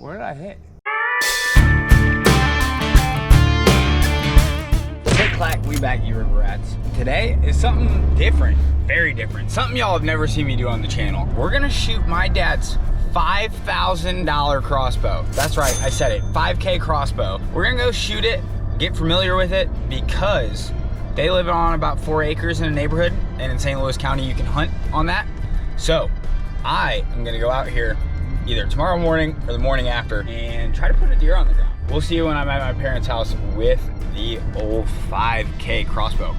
Where did I hit? Click, clack, we back, you river rats. Today is something different, very different. Something y'all have never seen me do on the channel. We're gonna shoot my dad's $5,000 crossbow. That's right, I said it, 5K crossbow. We're gonna go shoot it, get familiar with it, because they live on about 4 acres in a neighborhood, and in St. Louis County you can hunt on that. So I am gonna go out here either tomorrow morning or the morning after and try to put a deer on the ground. We'll see you when I'm at my parents' house with the old 5K crossbow.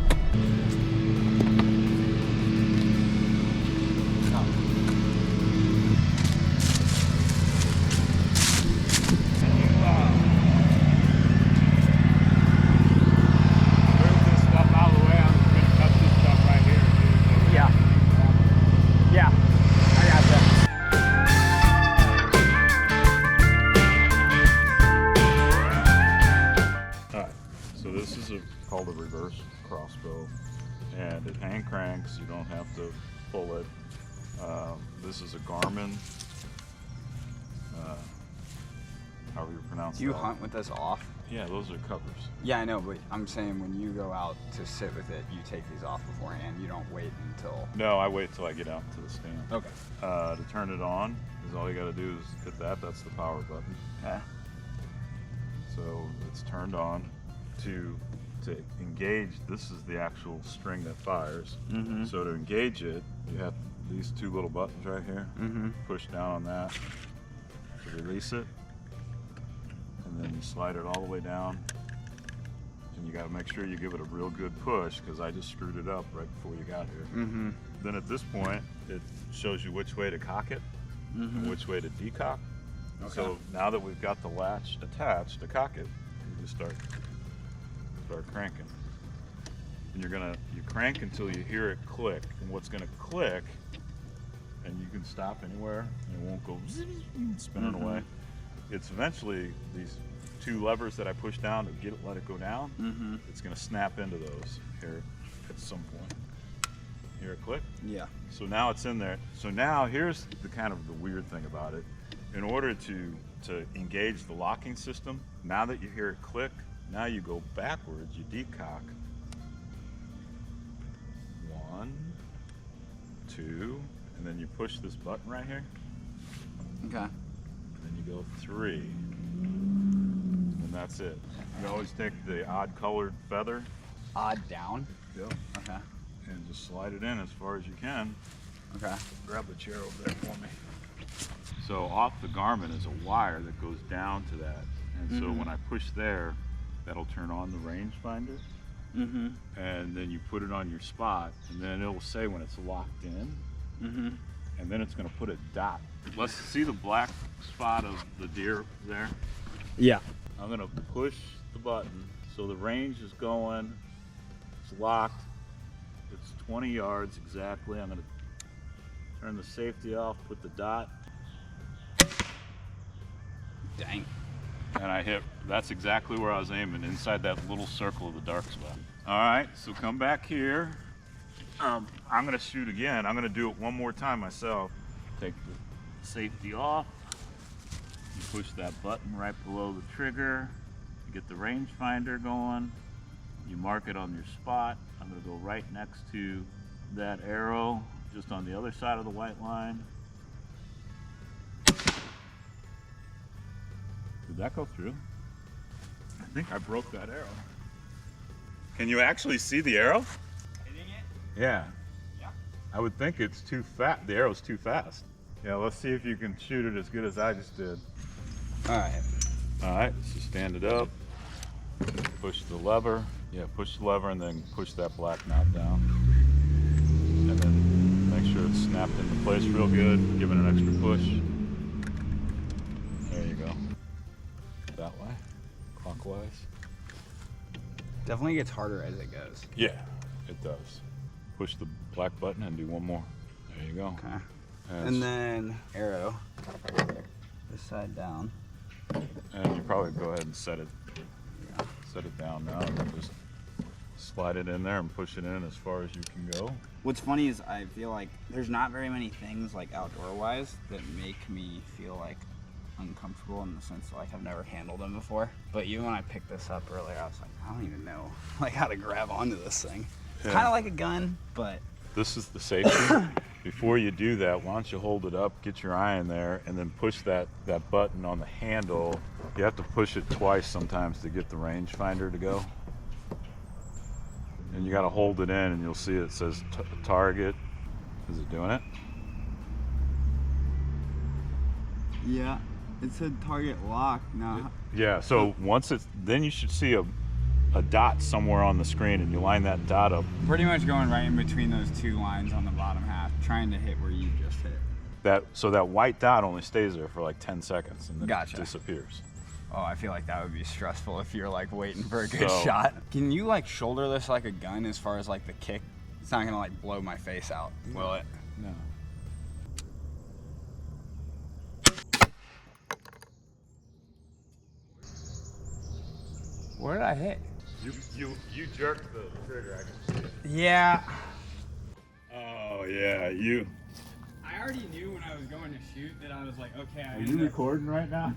Called a reverse crossbow, and it hand cranks. You don't have to pull it. This is a Garmin, however you pronounce it. Do you hunt with this off? Yeah, those are covers. Yeah, I know, but I'm saying when you go out to sit with it, you take these off beforehand. You don't wait until... No, I wait till I get out to the stand. Okay. To turn it on, is all you got to do is hit that. That's the power button. Okay. So it's turned on. To engage, this is the actual string that fires. So to engage it, you have these 2 little buttons right here. Push down on that to release it, and then you slide it all the way down, and you got to make sure you give it a real good push, because I just screwed it up right before you got here. Then at this point it shows you which way to cock it and which way to decock. So now that we've got the latch attached to cock it, you just start cranking, and you crank until you hear it click, and what's going to click, and you can stop anywhere and it won't go spinning away. It's eventually these 2 levers that I push down to let it go down. It's going to snap into those here at some point. Hear it click? Yeah. So now it's in there. So now here's the kind of the weird thing about it. In order to engage the locking system, now that you hear it click, now you go backwards, you decock. 1, 2, and then you push this button right here. Okay. And then you go 3. And that's it. You always take the odd colored feather. Odd down? Yep. Okay. And just slide it in as far as you can. Okay. Grab the chair over there for me. So off the Garmin is a wire that goes down to that. And so when I push there, that'll turn on the rangefinder, and then you put it on your spot, and then it'll say when it's locked in, and then it's going to put a dot. Let's see the black spot of the deer there. Yeah. I'm going to push the button so the range is going. It's locked. It's 20 yards exactly. I'm going to turn the safety off, put the dot. Dang. And I hit, that's exactly where I was aiming, inside that little circle of the dark spot. All right, so come back here. I'm gonna shoot again. I'm gonna do it one more time myself. Take the safety off. You push that button right below the trigger. You get the rangefinder going. You mark it on your spot. I'm gonna go right next to that arrow, just on the other side of the white line. Did that go through? I think I broke that arrow. Can you actually see the arrow? Hitting it? Yeah. Yeah. I would think it's too fast. The arrow's too fast. Yeah, let's see if you can shoot it as good as I just did. All right. All right, so stand it up. Push the lever. Yeah, push the lever and then push that black knob down. And then make sure it's snapped into place real good. Give it an extra push. There you go. That way, clockwise. Definitely gets harder as it goes. Yeah, it does. Push the black button and do one more. There you go. Okay. And then arrow, this side down. And you probably go ahead and set it down now, and then just slide it in there and push it in as far as you can go. What's funny is I feel like there's not very many things like outdoor wise that make me feel like uncomfortable in the sense that, like, I've never handled them before. But even when I picked this up earlier, I was like, I don't even know like how to grab onto this thing. It's kind of like a gun, but this is the safety. Before you do that, why don't you hold it up, get your eye in there, and then push that button on the handle. You have to push it twice sometimes to get the rangefinder to go. And you got to hold it in, and you'll see it says target. Is it doing it? yeah, it said target lock. No. Yeah, so once it's, then you should see a dot somewhere on the screen, and you line that dot up. Pretty much going right in between those two lines on the bottom half, trying to hit where you just hit. So that white dot only stays there for like 10 seconds, and then Gotcha. it disappears. Oh, I feel like that would be stressful if you're like waiting for a good So- shot. Can you like shoulder this like a gun as far as like the kick? It's not gonna like blow my face out, will it? No. Where did I hit? You jerked the trigger, I can see it. Yeah. Oh yeah, I already knew when I was going to shoot that I was like, okay. Are you recording right now?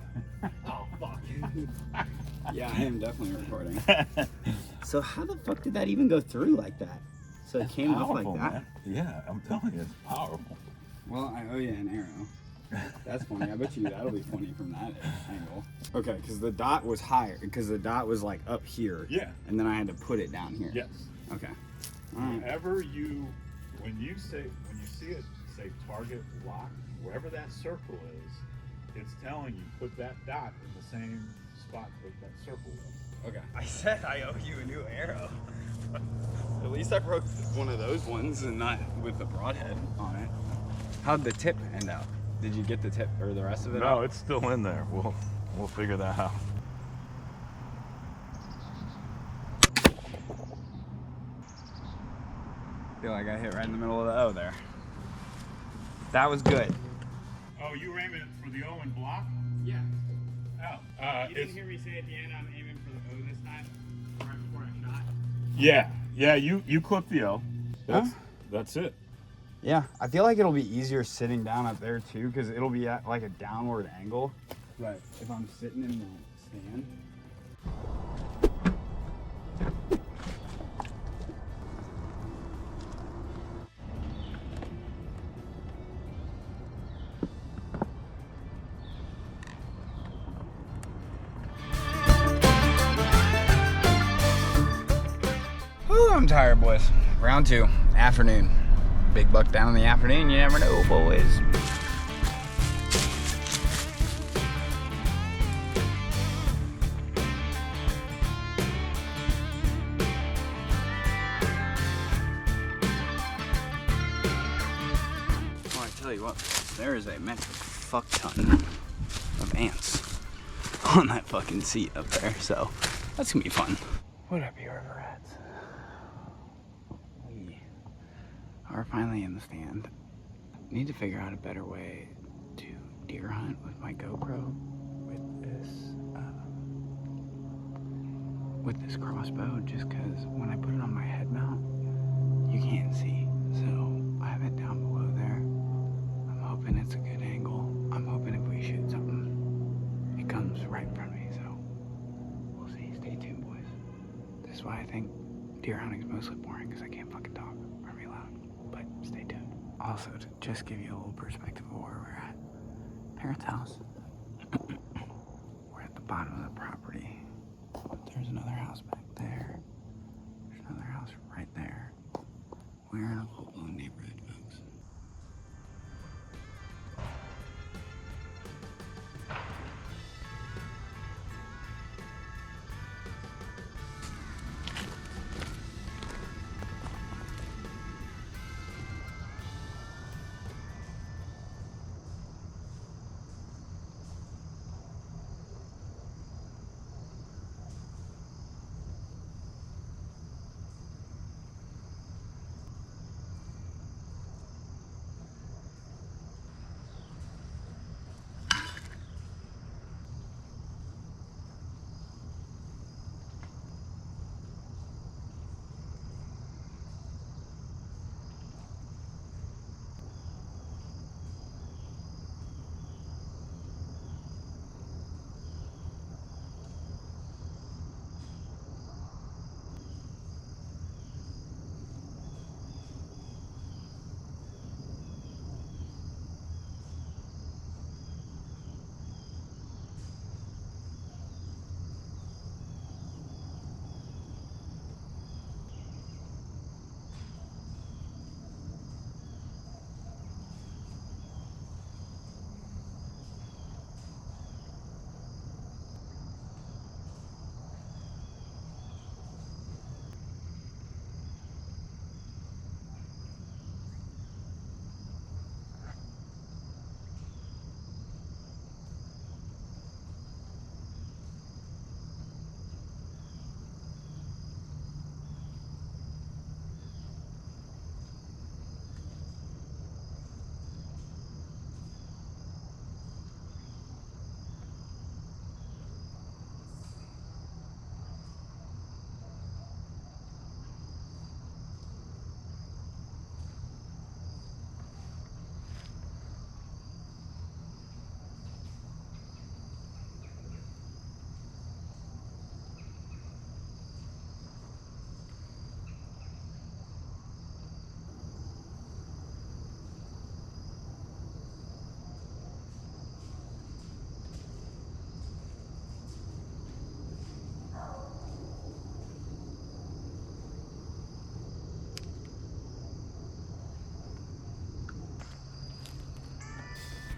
Oh fuck. Yeah, I am definitely recording. So how the fuck did that even go through like that? So it came off like that? Man. Yeah, I'm telling you, it's powerful. Well, I owe you an arrow. That's funny. I bet you that'll be funny from that angle. Okay, because the dot was higher. Because the dot was like up here. Yeah. And then I had to put it down here. Yes. Okay. All right. Whenever when you see it say target lock, wherever that circle is, it's telling you put that dot in the same spot that circle was. Okay. I said I owe you a new arrow. At least I broke one of those ones and not with the broadhead on it. How'd the tip end out? Did you get the tip or the rest of it? No, it's still in there. We'll figure that out. I feel like I hit right in the middle of the O there. That was good. Oh, you were aiming for the O and block? Yeah. Oh. You didn't hear me say at the end I'm aiming for the O this time? Right before I shot? Yeah, you clip the O. That's it. Yeah, I feel like it'll be easier sitting down up there too, because it'll be at like a downward angle. Right. If I'm sitting in the stand. Whew, I'm tired, boys. Round 2, afternoon. Big buck down in the afternoon, you never know, boys. Well, I tell you what, there is a massive fuck ton of ants on that fucking seat up there, so that's gonna be fun. What up, you river rats? We are finally in the stand. Need to figure out a better way to deer hunt with my GoPro with this crossbow, just because when I put it on my head mount, you can't see. So I have it down below there. I'm hoping it's a good angle. I'm hoping if we shoot something, it comes right in front of me. So we'll see. Stay tuned, boys. This is why I think deer hunting is mostly boring, because I can't fucking talk or be loud. But stay tuned. Also, to just give you a little perspective of where we're at. Parents' house. We're at the bottom of the property. There's another house back there. There's another house right there. We're in a full-blown neighborhood, folks.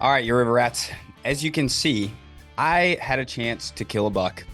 All right, you river rats. As you can see, I had a chance to kill a buck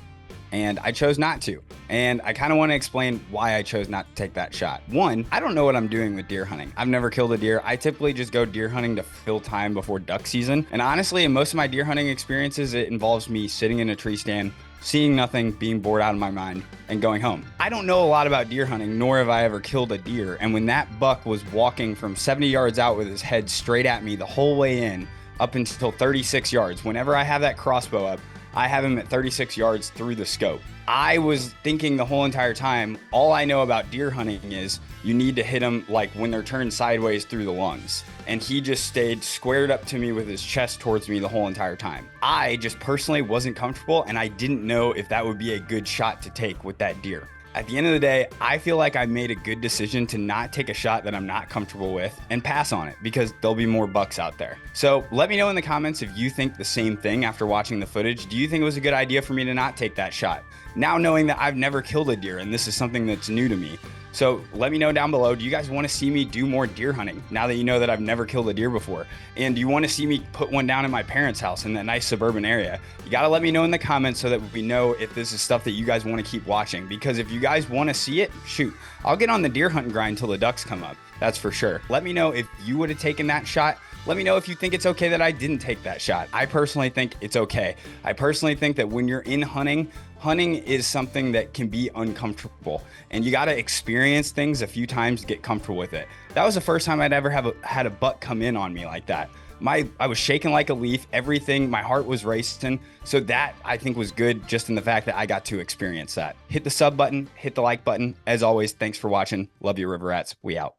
and I chose not to. And I kind of want to explain why I chose not to take that shot. One, I don't know what I'm doing with deer hunting. I've never killed a deer. I typically just go deer hunting to fill time before duck season. And honestly, in most of my deer hunting experiences, it involves me sitting in a tree stand, seeing nothing, being bored out of my mind, and going home. I don't know a lot about deer hunting, nor have I ever killed a deer. And when that buck was walking from 70 yards out with his head straight at me the whole way in, up until 36 yards, whenever I have that crossbow up, I have him at 36 yards through the scope. I was thinking the whole entire time, all I know about deer hunting is you need to hit them like when they're turned sideways through the lungs. And he just stayed squared up to me with his chest towards me the whole entire time. I just personally wasn't comfortable and I didn't know if that would be a good shot to take with that deer. At the end of the day, I feel like I made a good decision to not take a shot that I'm not comfortable with and pass on it because there'll be more bucks out there. So let me know in the comments if you think the same thing after watching the footage. Do you think it was a good idea for me to not take that shot? Now knowing that I've never killed a deer and this is something that's new to me. So let me know down below, do you guys want to see me do more deer hunting now that you know that I've never killed a deer before? And do you want to see me put one down at my parents' house in that nice suburban area? You got to let me know in the comments so that we know if this is stuff that you guys want to keep watching. Because if you guys want to see it, shoot, I'll get on the deer hunting grind till the ducks come up. That's for sure. Let me know if you would have taken that shot. Let me know if you think it's okay that I didn't take that shot. I personally think it's okay. I personally think that when you're in hunting, hunting is something that can be uncomfortable and you got to experience things a few times to get comfortable with it. That was the first time I'd ever had a buck come in on me like that. I was shaking like a leaf, everything, my heart was racing. So that I think was good just in the fact that I got to experience that. Hit the sub button, hit the like button. As always, thanks for watching. Love you, River Rats. We out.